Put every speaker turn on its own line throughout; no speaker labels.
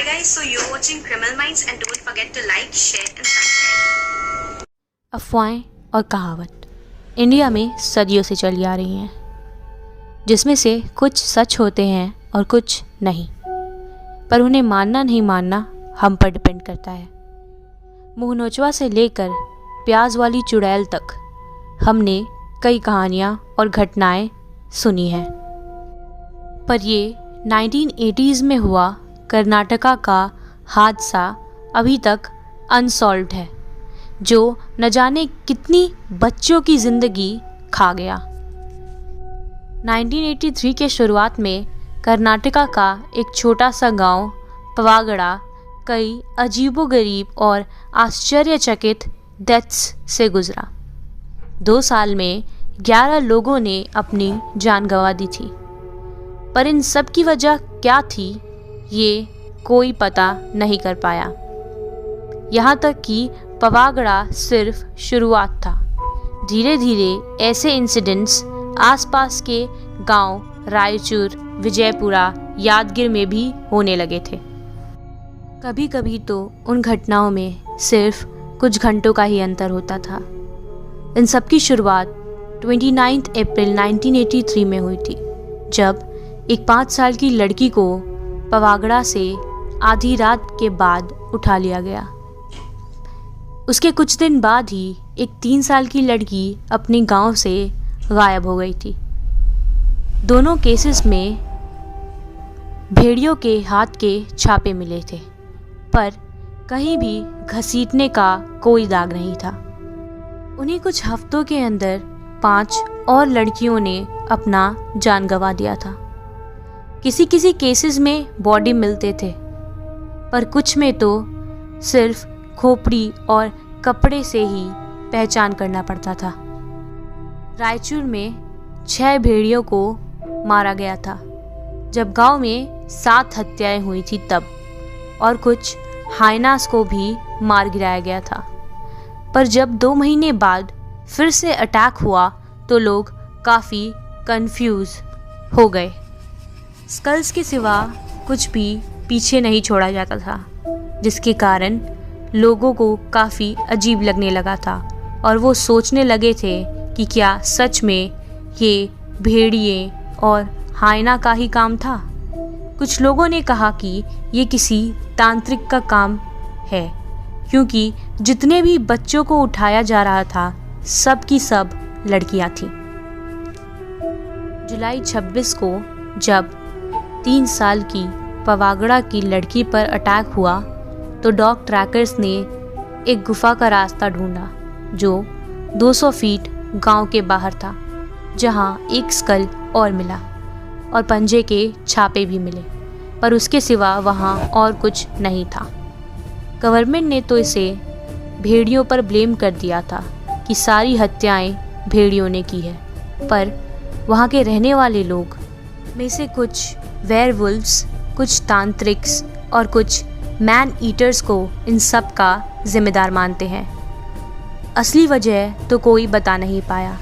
guys, so you're watching Criminal Minds and don't forget to like, share and subscribe.
अफवाहें और कहावत India में सदियों से चली आ रही हैं, जिसमें से कुछ सच होते हैं और कुछ नहीं, पर उन्हें मानना नहीं मानना हम पर डिपेंड करता है। मुँह नोचवा से लेकर प्याज वाली चुड़ैल तक हमने कई कहानियाँ और घटनाएं सुनी हैं, पर ये 1980s में हुआ कर्नाटका का हादसा अभी तक अनसॉल्व्ड है, जो न जाने कितनी बच्चों की ज़िंदगी खा गया। 1983 के शुरुआत में कर्नाटका का एक छोटा सा गांव पवागड़ा कई अजीबोगरीब और आश्चर्यचकित डेथ्स से गुजरा। 2 साल में 11 लोगों ने अपनी जान गंवा दी थी, पर इन सब की वजह क्या थी ये कोई पता नहीं कर पाया। यहाँ तक कि पवागड़ा सिर्फ शुरुआत था। धीरे धीरे ऐसे इंसिडेंट्स आसपास के गांव रायचूर, विजयपुरा, यादगीर में भी होने लगे थे। कभी कभी तो उन घटनाओं में सिर्फ कुछ घंटों का ही अंतर होता था। इन सब की शुरुआत 29 अप्रैल 1983 में हुई थी, जब एक 5 साल की लड़की को पवागड़ा से आधी रात के बाद उठा लिया गया। उसके कुछ दिन बाद ही एक 3 साल की लड़की अपने गांव से गायब हो गई थी। दोनों केसेस में भेड़ियों के हाथ के छापे मिले थे, पर कहीं भी घसीटने का कोई दाग नहीं था। उन्हीं कुछ हफ्तों के अंदर 5 और लड़कियों ने अपना जान गंवा दिया था। किसी किसी केसेस में बॉडी मिलते थे, पर कुछ में तो सिर्फ खोपड़ी और कपड़े से ही पहचान करना पड़ता था। रायचूर में 6 भेड़ियों को मारा गया था, जब गांव में 7 हत्याएं हुई थी तब, और कुछ हाइनास को भी मार गिराया गया था। पर जब 2 महीने बाद फिर से अटैक हुआ तो लोग काफ़ी कंफ्यूज हो गए। स्कल्स के सिवा कुछ भी पीछे नहीं छोड़ा जाता था, जिसके कारण लोगों को काफ़ी अजीब लगने लगा था और वो सोचने लगे थे कि क्या सच में ये भेड़िए और हाइना का ही काम था। कुछ लोगों ने कहा कि ये किसी तांत्रिक का काम है, क्योंकि जितने भी बच्चों को उठाया जा रहा था सब की सब लड़कियां थीं। जुलाई 26 को जब 3 साल की पवागड़ा की लड़की पर अटैक हुआ तो डॉग ट्रैकर्स ने एक गुफा का रास्ता ढूंढा, जो 200 फीट गांव के बाहर था, जहां एक स्कल और मिला और पंजे के छापे भी मिले, पर उसके सिवा वहां और कुछ नहीं था। गवर्नमेंट ने तो इसे भेड़ियों पर ब्लेम कर दिया था कि सारी हत्याएं भेड़ियों ने की है, पर वहाँ के रहने वाले लोग में से कुछ वेयरवुल्व्स, कुछ तांत्रिक्स और कुछ मैन ईटर्स को इन सब का जिम्मेदार मानते हैं। असली वजह तो कोई बता नहीं पाया,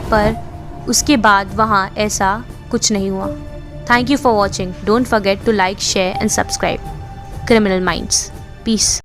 पर उसके बाद वहाँ ऐसा कुछ नहीं हुआ। Thank you for watching. Don't forget to like, share and subscribe criminal minds. Piece.